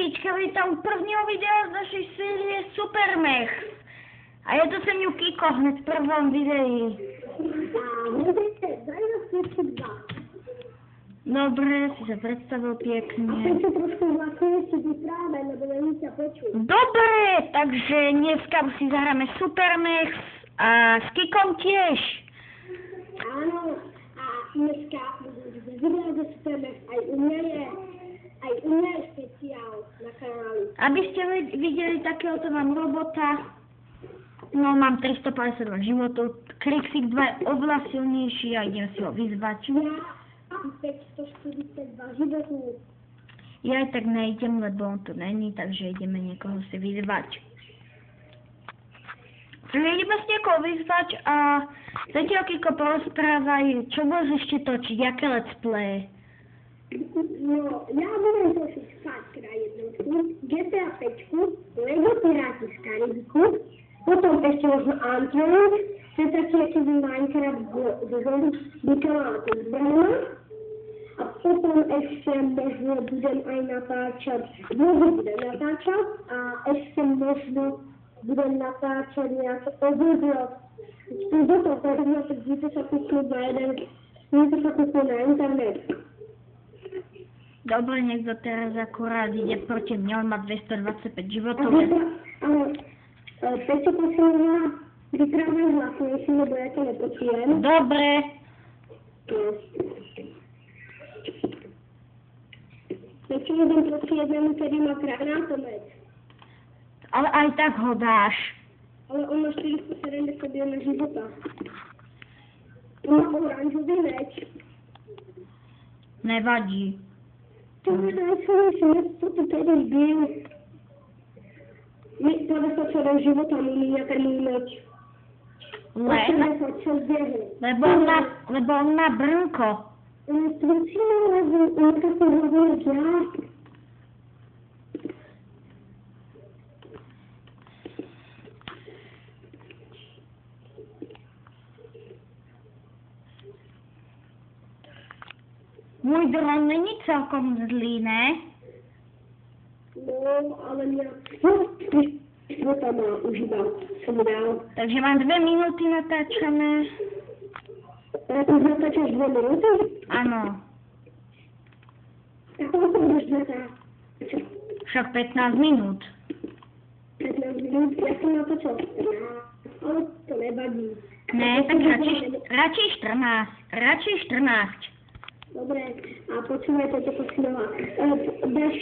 Ladička, vítam u prvního videa z naší série Supermech. A je to se mnou Kiko hned v prvom videu. Dobre, si sa predstavil pekne. A teď sa trošku vlastne ešte vyprávaj, lebo není ťa počuť. Dobre, takže dneska si zahráme Supermech a s Kikom tiež. Áno, a dneska budem vyhrať do Supermech, aj u mňa je špeciál na kanáli. Aby ste videli takéhoto mám robota, no mám 352 životov, Krixik 2 je oveľa silnejší a idem si ho vyzvať. Ja 542 životov. Ja aj tak nejdem, lebo on tu není, takže ideme niekoho si vyzvať. Ideme si niekoho vyzvať a zatiaľ Kiko porozprávaj, čo budeš ešte točiť, aké let's play? No, ja budem točiť Far Cry jednotku, GTA 5, Lego Piráti z Karibiku, potom ešte možno Antwerp, to je taký akýby Minecraft z zombikama a zbraňma. A potom ešte možno budem aj natáčať, a ešte možno budem natáčať nejaké obdobie. Toto obdobie, tak budete sa kúknúť na internet. Dobre, niekto teraz akurát ide proti mne, on má 225 životov. Ale Peťo, prosím, vyprávaj hlasnejšie, lebo ja to nepočujem. Dobre. Peťo, idem proti jednému, ktorý má granátomet. Ale aj tak ho dáš. Ale on má 471 života. On má oranžový meč. Nevadí. To je najsilnejšie meč, co tu tedy byl. Mi 54 života míňa ten môj meč. Lebo on má brnko. On je stručný, lebo on to hovorí ja. Môj dron není celkom zlý, ne? No, ale mňa... No, tam má už iba, som dal. Takže mám 2 minúty natáčané. Už natáčaš 2 minúty? Áno. Ako to budeš natáčať? Však 15 minút. 15 minút? Ja som natáčal 14, ale to nevadí. Ne, tak radšej 14. Radšej 14. Dobre, a počúvajte, to posledná. Dáš,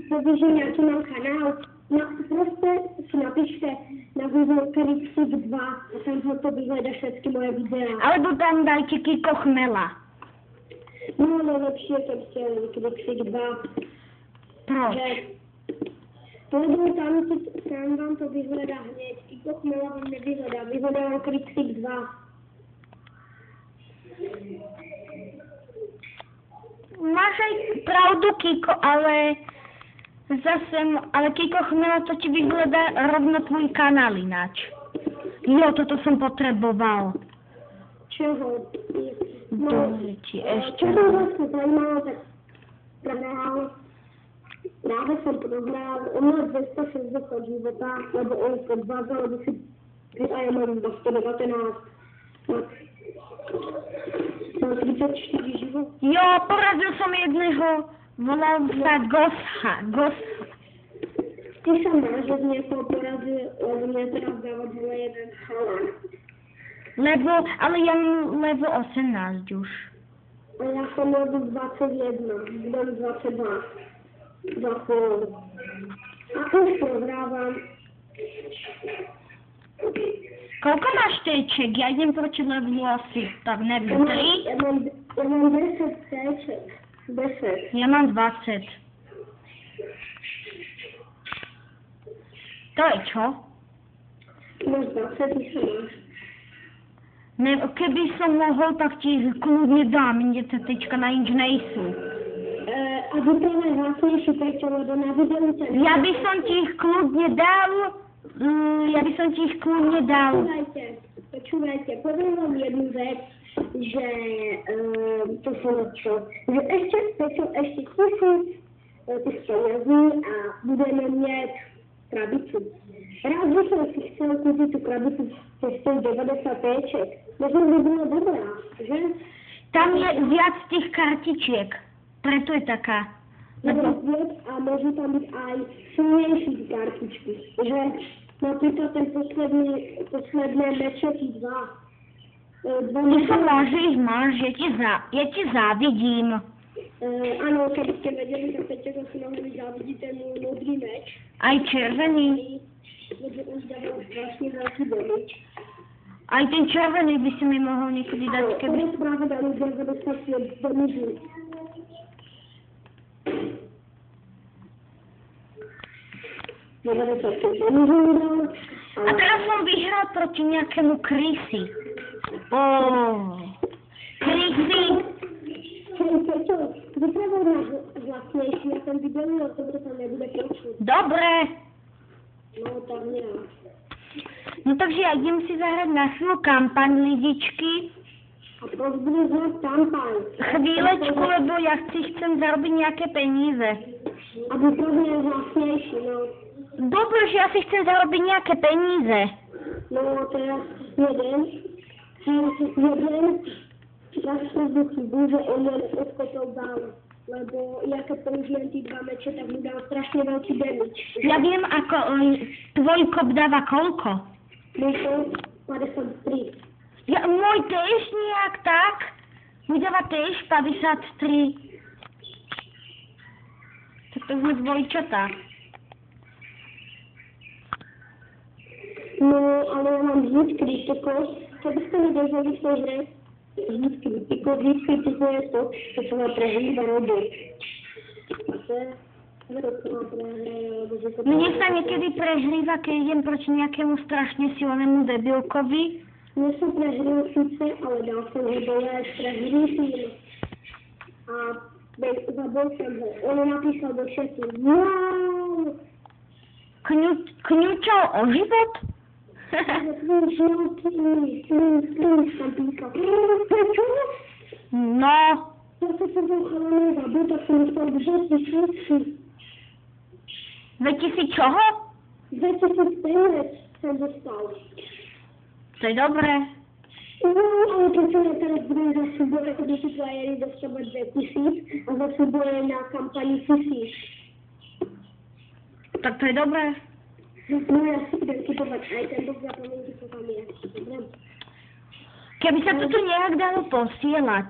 povíš, že nejaký mám kanál, no proste si napíšte na Google Krixik 2 a tam ho to vyhľada všetky moje videá. Alebo tam dajte Kiko Chmela. No, lepšie, keď ste Krixik 2. Proč? Lebo tam vám to vyhľadá hneď. Kiko Chmela vám nevyhľadá, vyhľadá vám Krixik 2. Máš aj pravdu, Kiko, ale Kiko Chmela to ti vyhľadá rovno tvoj kanál ináč. Jo, toto som potreboval. Čoho? Dobre ti ešte. Čo som vlastne zajímalo, tak práve som prohral, on má 260 života, lebo on podvádzal, lebo si a ja mám 119. Mám 34 život. Jo, porazil som jedného, volal sa Gosha. Ty sa máš, že niekoho porazil, lebo mňa teraz dáva dole jeden chalan. Ale ja mám level 18 už. A ja som level 21, budem 22. Za chvíľu. A už prohrávam. Koľko máš teček? Ja idem proti levelu asi, tak neviem, 3? Ja mám 10 teček. 10. Ja mám 20. To je čo? Máš 20, ty sa máš. Keby som mohol, tak ti kľudne dám, inde tie tečka na nič nejsú. A vyprávaj hlasnejšie, prečo, lebo na videu ťa... Ja by som ti ich kľudne dal. Počúvajte, poviem vám jednu vec, že to som čo, že ešte 1000 těch penězí a budeme mít krabici. Rád bych si chcel koupit tu krabici těch 95ček. Možná by bylo dobrá, že? Tam je viac tých kartičiek, preto je taká. Nebo viac a môžu tam byť aj silnejší kartičky, že napríklad ten posledné mečeky 2. Ty sa máš, ja ti závidím. Áno, keby ste vedeli, tak Peťo si mohli závidieť ten môj modrý meč. Aj červený. Lebo už dával strašne veľký damage. Aj ten červený by si mi mohol niekedy dať, keby... To práve dali 95 damage. A teraz som vyhral proti nejakému Chrissy. Chrissy! Peťo, vypravuj náš vlastnejší, ja som videl, ale to tam nebude počuť. Dobre. No, tak nie. No takže ja idem si zahrať našu kampaň, lidičky. A pozbudíš nás kampaň. Chvíľečku, lebo ja chcem zarobiť nejaké peníze. A vypravuj náš vlastnejší, no. Dobre, že ja si chcem zarobiť nejaké peníze. No, teraz jeden, ja som chybu, že on len odkopol dál. Lebo ja keď použijem tí 2 meče, tak mi dal strašne veľký damage. Ja viem, ako tvoj kop dáva koľko. Môj kop 53. Môj tiež nejak tak. Môj dáva tiež 53. Tak to sme dvojčatá. No, ale ja mám vždy kritikov. Keby ste mi dozvali v tej hre, vždy kritikov je to, čo sa ma prehrýva robiť. Mne sa niekedy prehrýva, keď idem proti nejakému strašne silnému debilkovi. Mne sa prehrýva síce, ale dal som ho dole až prehrýva. A zabol som ho. On napísal do chatu. Wow! Kňučal o život? No. Ja sa som chalanej zabil, tak som dostal 2000. 2000 čoho? 2005 som dostal. To je dobré. No, ale keď som ja teraz budem za súboje, ako by si playeri dostávať 2000 a za súboje na kampani 1000. Tak to je dobré. No ja si idem kupovať aj ten bok zapomenúť, čo tam je. Dobre? Keby sa to tu nejak dalo posielať.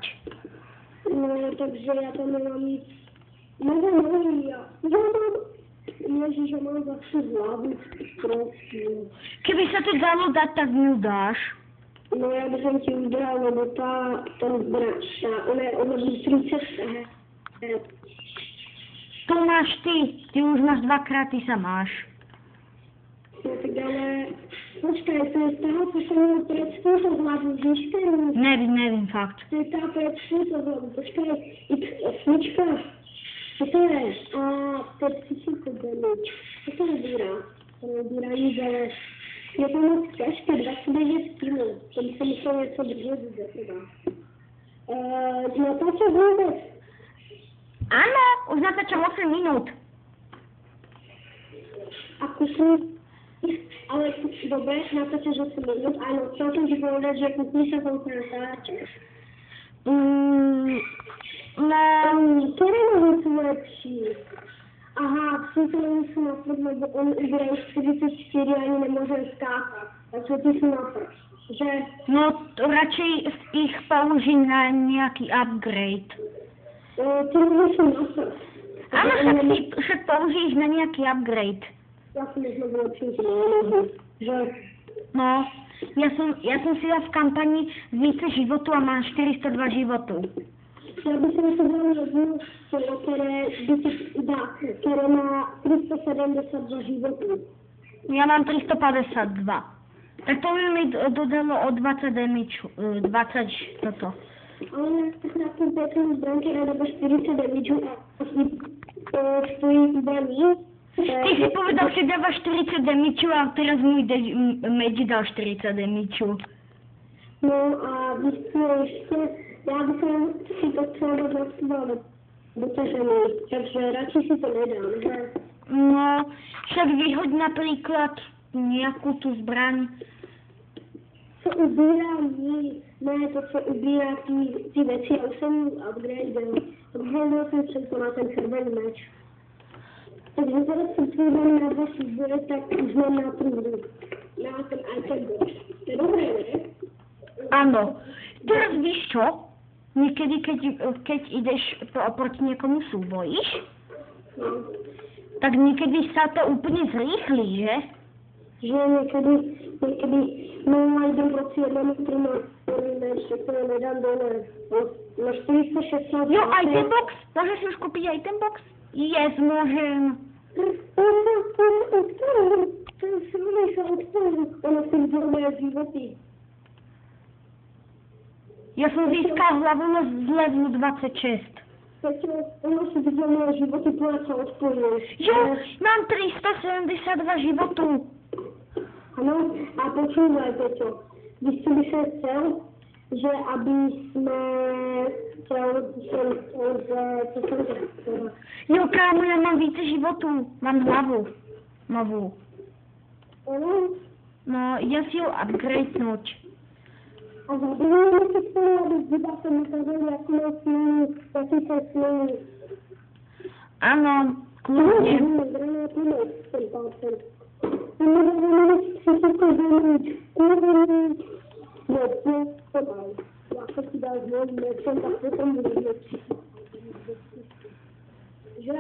No, takže ja tam nemám nic. Neviem, ja mám... Ježiš, ja mám vašu hlavu. Prosím. Keby sa to dalo dať, tak mi ju dáš. No, ja by som ti udral, lebo tá zbračka, ona by 30, Tu máš ty. Ty už máš 2-krát, ty sa máš. No tak ale, počkaj, to je tá, čo som mal pred túto hlavu, žišteru. Nevím fakt. To je tá pred túto hlavu, počkaj, X8, čo to je? A, to je psychico damage. Čo to robíra? To robíra nič, ale je to moc ťažké, 29 kg. To by sa muselo něco držet za seba. Natáča vôbec? Áno, už natáčam 8 minút. A kusni, ale dobre, natáčaš 8 minút, áno, chcel som ti povedať, že kusni sa tam natáčaš. No, ktoré nohy sú lepší? Aha, v súkromí sú na prd, lebo on uberajú 44 ani nemôže skákať. Takže ty sú na prd. Že? no radšej ich použiť na nejaký upgrade. Ty nohy sú na prd. Áno, však použiješ na nejaký upgrade. Ja som možno vylepším si na nohy. Že? No, ja som si dal v kampani více životu a mám 402 životu. Ja by som si dal jednu, ktoré má 372 životů. Ja mám 352. Tak to by mi dodalo o 20 damage, 20 toto. Ale na tom peknom zbránke ráda 40 damage a stojí zbraní. Ty si povedal, že dáva 40 damage a teraz môj meč dal 40 damage. No a vy ste ešte, ja by som si to chcela dať na dotažený, takže radšej si to nedám, že? No, však vyhoď napríklad nejakú tú zbraň. Co ubírá ne to, co ubírá ty věci, já už jsem upgradel. Upgradel jsem všechno na ten červený meč. Takže teraz jsem přijde na vaši zbore, tak už mám na tu hru. Na ten iPad box. To je dobré, ne? Áno. Teraz víš čo? Niekedy, keď ideš oproti niekomu súbojíš, No. tak niekedy sa to úplne zrýchli, že? Že někdy jdem proti jednomu, který má meč, tak to nedám dole. Na 460. Jo, aj ten box. Môžeš už kúpiť aj ten box? Yes, môžem. To je silný sa odporil. Ono si vzal moje životy. Ja som získal hlavu z levelu 26. Ono si vzal moje životy, povedať sa odpojil. Jo, mám 372 životů. Ano, a počúvaj, Peťo. Když si by se chcel, že aby sme Jo, kámo, ja mám více životů. Mám hlavu. Novú. Ano, No, idem si ju upgradenúť. a zabijeme se spolu, aby zbyba se ukázal, jak má smění, jaký se smění. Áno, kľudne. Že?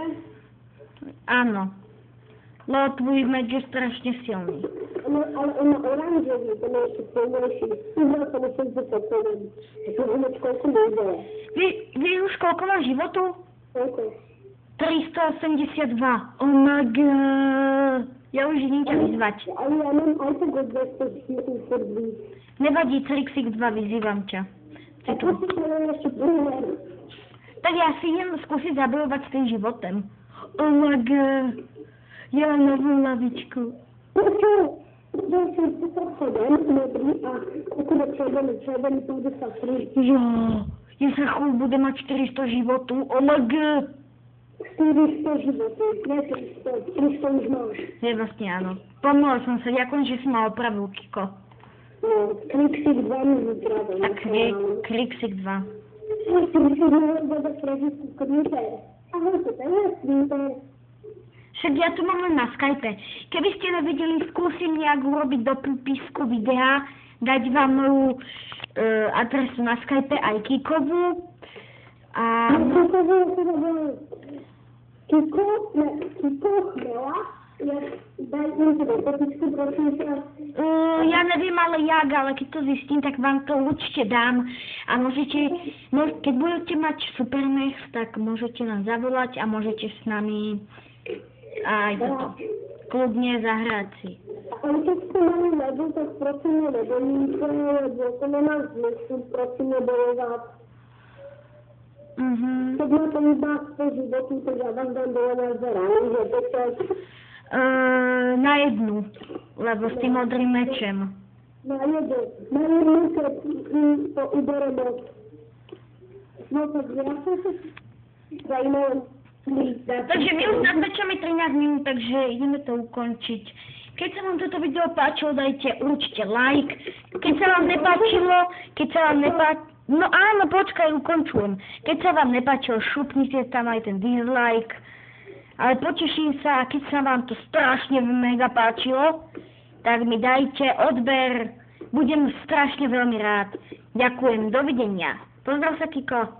Áno. Lebo tvůj meč je strašne silný. Ale ona oranžový, to je ještě silnější. Uznal to musím se pokojem. To je koľko nejdele. Víš už koľko má životu? Koľko? 382. Oh my god. Ja už idem ťa vyzvať. Ale ja mám aj tak od 200 srbí. Nevadí, Celixix 2, vyzývam ťa. A to si to ešte prvé. Tak ja si idem skúsiť zabojovať s tým životem. Oh my god. Ja mám novú lavičku. Ja som pochodem, modrý a akurát červený 53. Jo, ja za chvíľu budem mať 400 životů. Oh my god. 400 životov, nie 300 už máš. Je vlastne áno. Pomôžem som sa, ďakujem, že si ma opravil, Kiko. No, Klixik 2 mi vypravil. Tak Klixik 2. Ja si myslím, že bude prežiť skryté. Ahoj, to je skryté. Však ja tu mám len na Skype. Keby ste nevedeli, skúsim nejak urobiť do popisku videa, dať vám moju adresu na Skype aj Kikovu. A... Kiko chmela, daj mi to do popisku, prosím sa. Ja neviem ale jak, ale keď to zistím, tak vám to určite dám. A môžete, keď budete mať Supermex, tak môžete nám zavolať a môžete s nami aj toto kľudne zahrať si. Ale keď ste mali ledu, tak prosím nedoníte, lebo to nemá zmysl, prosím nebojovať. Keď ma to iba 100 životů, tak ja vám dám dole na zerání, že to je... Na jednu, lebo s tým modrým mečem. Na jednu, keď to ubereme. No tak ja som sa zajímala. Takže my už natáčame 13 minút, takže ideme to ukončiť. Keď sa vám toto video páčilo, dajte určite like. Keď sa vám nepáčilo, no áno, počkaj, ukončujem. Keď sa vám nepáčilo, šupnite tam aj ten dislike. Ale poteším sa, a keď sa vám to strašne mega páčilo, tak mi dajte odber. Budem strašne veľmi rád. Ďakujem, dovidenia. Pozdrav sa, Kiko.